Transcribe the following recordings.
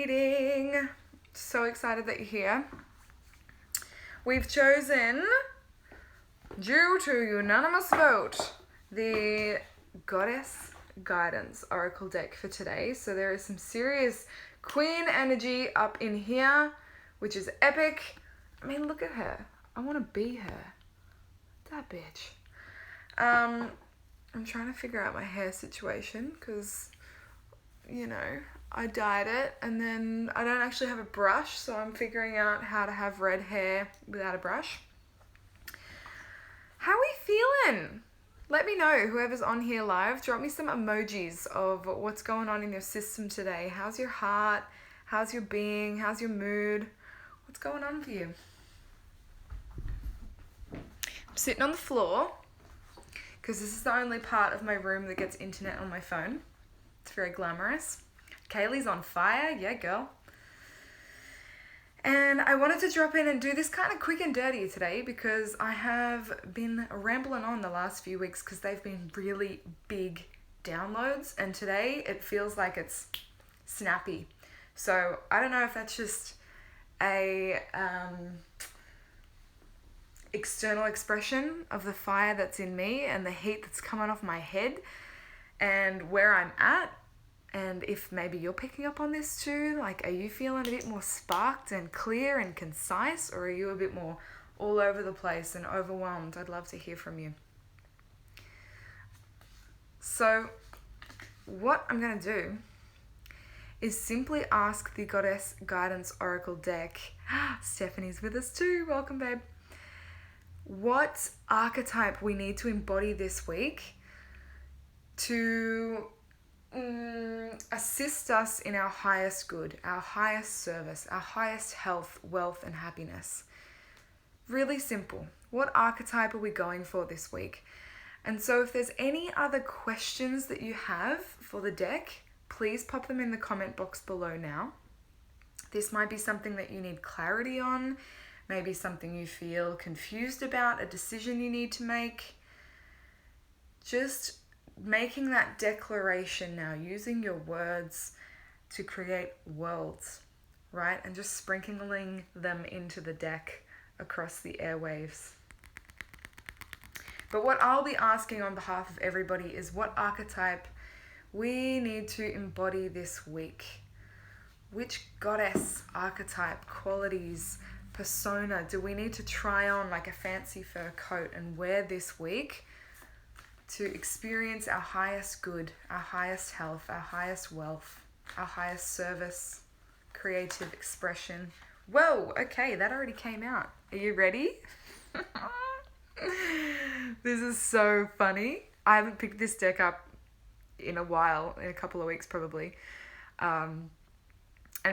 Meeting. So excited that you're here. We've chosen, due to unanimous vote, the Goddess Guidance Oracle deck for today. So there is some serious Queen energy up in here, which is epic. I mean, look at her. I want to be her. That bitch. I'm trying to figure out my hair situation because, you know, I dyed it and then I don't actually have a brush, so I'm figuring out how to have red hair without a brush. How are we feeling? Let me know, whoever's on here live. Drop me some emojis of what's going on in your system today. How's your heart? How's your being? How's your mood? What's going on for you? I'm sitting on the floor because this is the only part of my room that gets internet on my phone. It's very glamorous. Kaylee's on fire. Yeah, girl. And I wanted to drop in and do this kind of quick and dirty today because I have been rambling on the last few weeks because they've been really big downloads, and today it feels like it's snappy. So I don't know if that's just a external expression of the fire that's in me and the heat that's coming off my head and where I'm at. And if maybe you're picking up on this too, like, are you feeling a bit more sparked and clear and concise, or are you a bit more all over the place and overwhelmed? I'd love to hear from you. So what I'm going to do is simply ask the Goddess Guidance Oracle deck. Stephanie's with us too. Welcome, babe. What archetype we need to embody this week to assist us in our highest good, our highest service, our highest health, wealth, and happiness. Really simple. What archetype are we going for this week? And so if there's any other questions that you have for the deck, please pop them in the comment box below now. This might be something that you need clarity on, maybe something you feel confused about, a decision you need to make. Just making that declaration now, using your words to create worlds, right? And just sprinkling them into the deck across the airwaves. But what I'll be asking on behalf of everybody is what archetype we need to embody this week. Which goddess archetype, qualities, persona do we need to try on like a fancy fur coat and wear this week to experience our highest good, our highest health, our highest wealth, our highest service, creative expression? Whoa, okay, that already came out. Are you ready? This is so funny. I haven't picked this deck up in a while, in a couple of weeks probably. And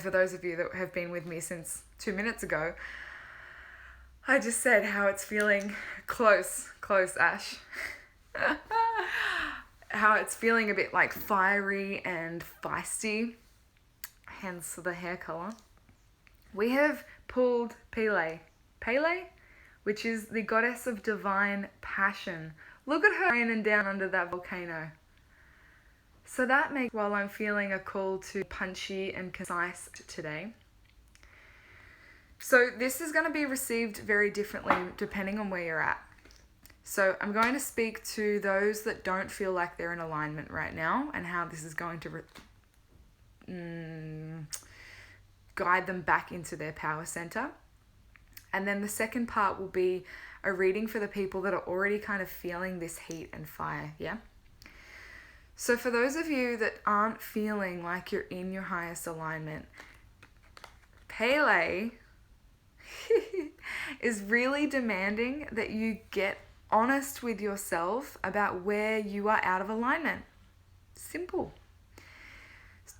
for those of you that have been with me since 2 minutes ago, I just said how it's feeling close, Ash. How it's feeling a bit like fiery and feisty, hence the hair color. We have pulled Pele, which is the goddess of divine passion. Look at her raining down under that volcano. So that makes, while I'm feeling a call to punchy and concise today. So this is going to be received very differently depending on where you're at. So I'm going to speak to those that don't feel like they're in alignment right now and how this is going to guide them back into their power center. And then the second part will be a reading for the people that are already kind of feeling this heat and fire, yeah? So for those of you that aren't feeling like you're in your highest alignment, Pele is really demanding that you get honest with yourself about where you are out of alignment. Simple.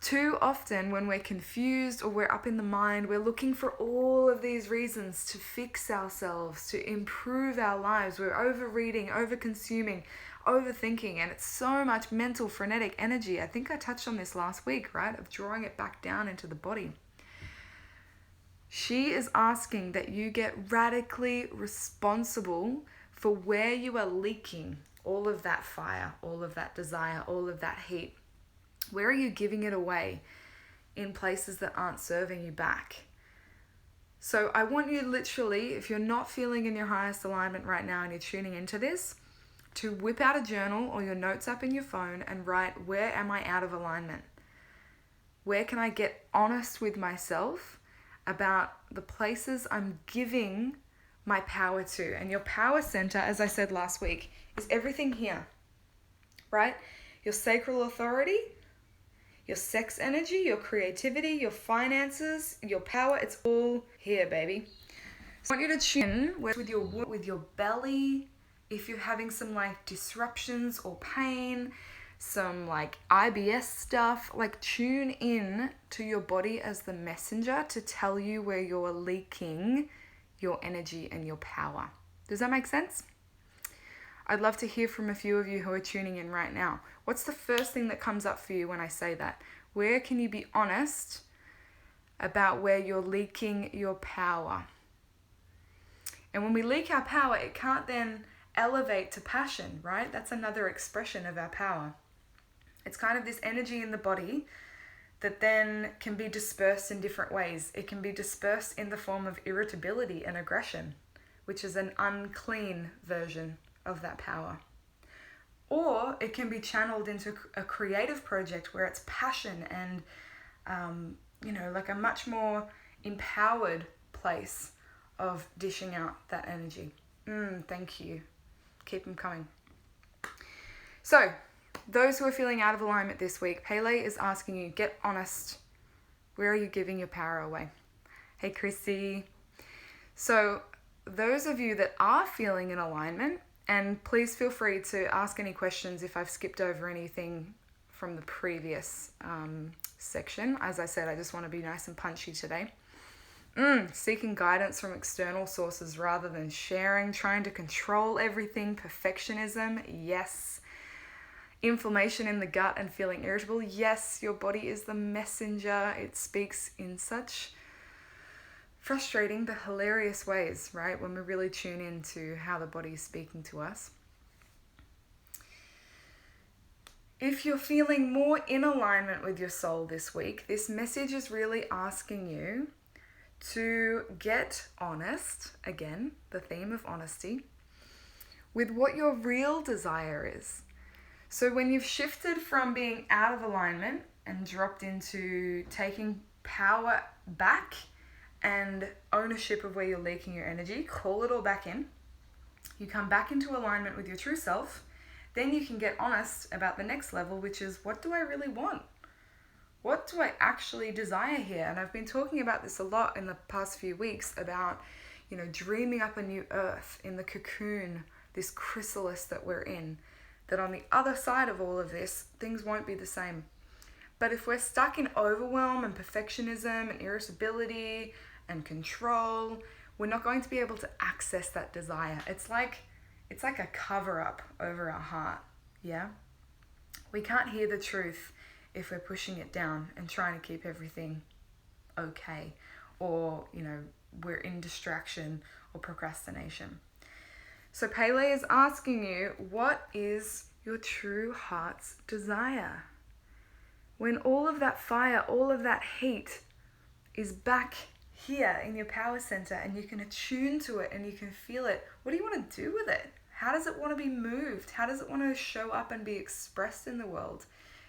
Too often when we're confused or we're up in the mind, we're looking for all of these reasons to fix ourselves, to improve our lives. We're overreading, over-consuming, overthinking, and it's so much mental, frenetic energy. I think I touched on this last week, right? Of drawing it back down into the body. She is asking that you get radically responsible for where you are leaking all of that fire, all of that desire, all of that heat. Where are you giving it away? in places that aren't serving you back. So I want you literally, if you're not feeling in your highest alignment right now and you're tuning into this, to whip out a journal or your notes app in your phone and write, where am I out of alignment? Where can I get honest with myself about the places I'm giving my power to? And your power center, as I said last week, is everything here, right? Your sacral authority, your sex energy, your creativity, your finances, your power, it's all here, baby. So I want you to tune in with your belly. If you're having some like disruptions or pain, some like IBS stuff, like tune in to your body as the messenger to tell you where you're leaking your energy and your power. Does that make sense? I'd love to hear from a few of you who are tuning in right now. What's the first thing that comes up for you when I say that? Where can you be honest about where you're leaking your power? And when we leak our power, it can't then elevate to passion, right? That's another expression of our power. It's kind of this energy in the body that then can be dispersed in different ways. It can be dispersed in the form of irritability and aggression, which is an unclean version of that power. Or it can be channeled into a creative project where it's passion and, like a much more empowered place of dishing out that energy. Thank you. Keep them coming. So, those who are feeling out of alignment this week, Pele is asking you, get honest. Where are you giving your power away? Hey, Chrissy. So, those of you that are feeling in alignment, and please feel free to ask any questions if I've skipped over anything from the previous section. As I said, I just want to be nice and punchy today. Seeking guidance from external sources rather than sharing, trying to control everything, perfectionism, yes. Inflammation in the gut and feeling irritable, yes. Your body is the messenger. It speaks in such frustrating but hilarious ways, right? When we really tune into how the body is speaking to us. If you're feeling more in alignment with your soul this week, this message is really asking you to get honest, again, the theme of honesty, with what your real desire is. So when you've shifted from being out of alignment and dropped into taking power back and ownership of where you're leaking your energy, call it all back in. You come back into alignment with your true self, then you can get honest about the next level, which is, what do I really want? What do I actually desire here? And I've been talking about this a lot in the past few weeks about, dreaming up a new earth in the cocoon, this chrysalis that we're in, that on the other side of all of this, things won't be the same. But if we're stuck in overwhelm and perfectionism and irritability and control, we're not going to be able to access that desire. It's like a cover-up over our heart, yeah? We can't hear the truth if we're pushing it down and trying to keep everything okay, or, we're in distraction or procrastination. So Pele is asking you, what is your true heart's desire? When all of that fire, all of that heat is back here in your power center and you can attune to it and you can feel it, what do you want to do with it? How does it want to be moved? How does it want to show up and be expressed in the world?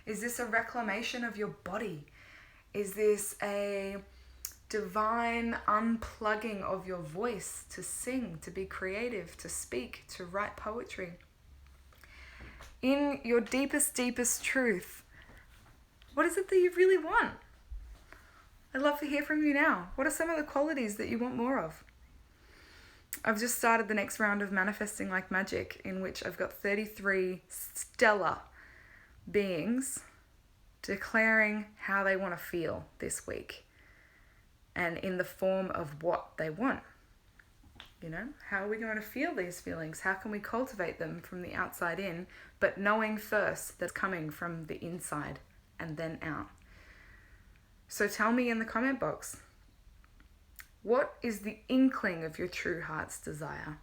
Is this a reclamation of your body? Is this a divine unplugging of your voice to sing, to be creative, to speak, to write poetry? In your deepest truth, what is it that you really want? I'd love to hear from you now. What are some of the qualities that you want more of? I've just started the next round of Manifesting Like Magic, in which I've got 33 stellar beings declaring how they want to feel this week and in the form of what they want. How are we going to feel these feelings? How can we cultivate them from the outside in, but knowing first that's coming from the inside and then out? So tell me in the comment box, what is the inkling of your true heart's desire?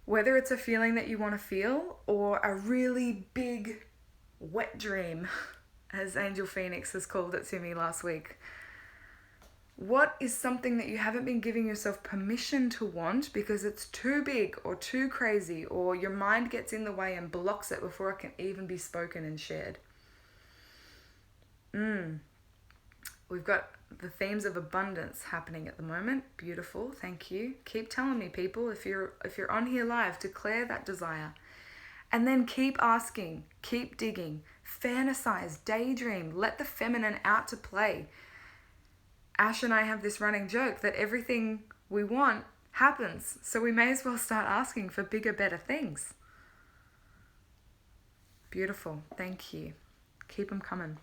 Whether it's a feeling that you want to feel or a really big, wet dream as Angel Phoenix has called it to me last week. What is something that you haven't been giving yourself permission to want because it's too big or too crazy, or your mind gets in the way and blocks it before it can even be spoken and shared? We've got the themes of abundance happening at the moment. Beautiful, thank you. Keep telling me, people, if you're on here live, declare that desire. And then keep asking, keep digging, fantasize, daydream, let the feminine out to play. Ash and I have this running joke that everything we want happens, so we may as well start asking for bigger, better things. Beautiful, thank you. Keep them coming.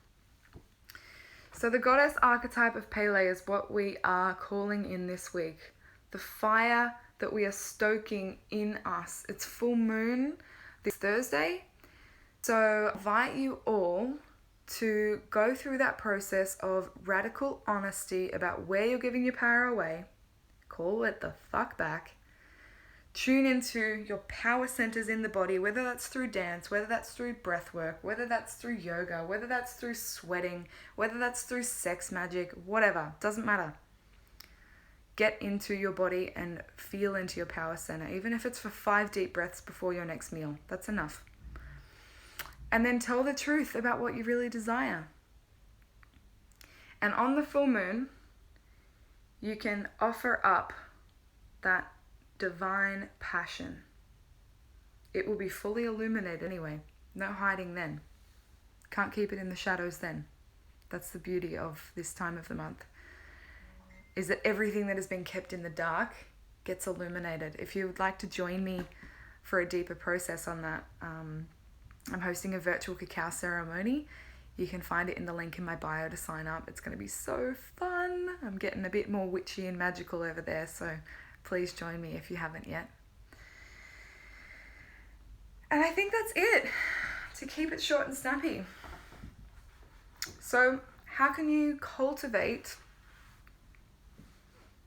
So the goddess archetype of Pele is what we are calling in this week. The fire that we are stoking in us. It's full moon this Thursday. So I invite you all to go through that process of radical honesty about where you're giving your power away. Call it the fuck back. Tune into your power centers in the body, whether that's through dance, whether that's through breath work, whether that's through yoga, whether that's through sweating, whether that's through sex magic, whatever, doesn't matter. Get into your body and feel into your power center, even if it's for 5 deep breaths before your next meal. That's enough. And then tell the truth about what you really desire. And on the full moon, you can offer up that divine passion. It will be fully illuminated anyway. No hiding then. Can't keep it in the shadows then. That's the beauty of this time of the month, is that everything that has been kept in the dark gets illuminated. If you would like to join me for a deeper process on that, I'm hosting a virtual cacao ceremony. You can find it in the link in my bio to sign up. It's going to be so fun. I'm getting a bit more witchy and magical over there, so please join me if you haven't yet. And I think that's it, to keep it short and snappy. So how can you cultivate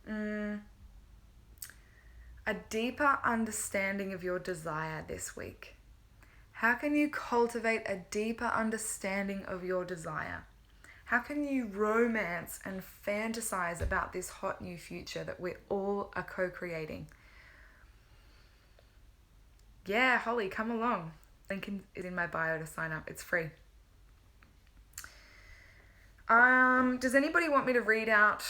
a deeper understanding of your desire this week? How can you cultivate a deeper understanding of your desire? How can you romance and fantasize about this hot new future that we all are co-creating? Yeah, Holly, come along. Link is in my bio to sign up. It's free. Does anybody want me to read out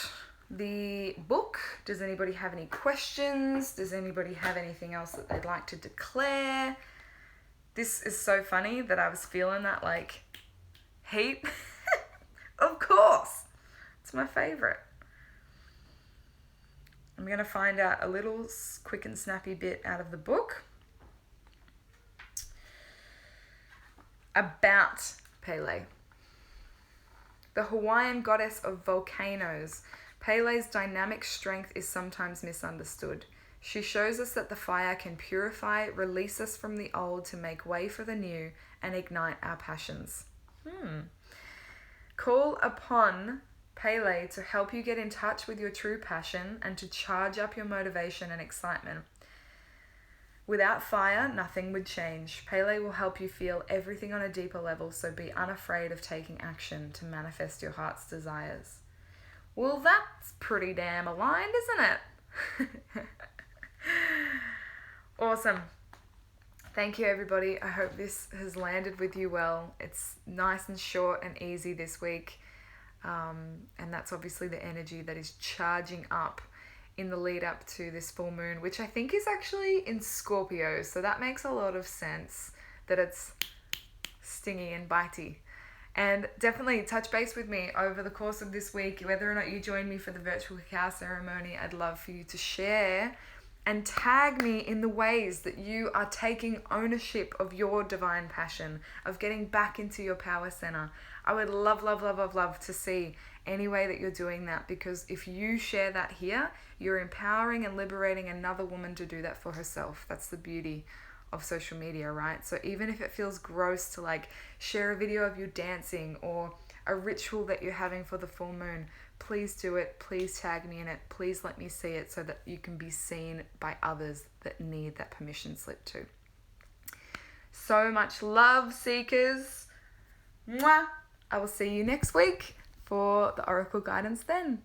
the book? Does anybody have any questions? Does anybody have anything else that they'd like to declare? This is so funny that I was feeling that like heat. Of course. It's my favorite. I'm going to find out a little quick and snappy bit out of the book about Pele. The Hawaiian goddess of volcanoes, Pele's dynamic strength is sometimes misunderstood. She shows us that the fire can purify, release us from the old to make way for the new, and ignite our passions. Call upon Pele to help you get in touch with your true passion and to charge up your motivation and excitement. Without fire, nothing would change. Pele will help you feel everything on a deeper level, so be unafraid of taking action to manifest your heart's desires. Well, that's pretty damn aligned, isn't it? Awesome. Thank you, everybody. I hope this has landed with you well. It's nice and short and easy this week. And that's obviously the energy that is charging up in the lead up to this full moon, which I think is actually in Scorpio. So that makes a lot of sense that it's stingy and bitey. And definitely touch base with me over the course of this week, whether or not you join me for the virtual cacao ceremony. I'd love for you to share and tag me in the ways that you are taking ownership of your divine passion, of getting back into your power center. I would love, love, love, love, love to see any way that you're doing that, because if you share that here, you're empowering and liberating another woman to do that for herself. That's the beauty of social media, right? So even if it feels gross to like share a video of you dancing or a ritual that you're having for the full moon, please do it. Please tag me in it. Please let me see it so that you can be seen by others that need that permission slip too. So much love, seekers. Mwah. I will see you next week for the Oracle guidance then.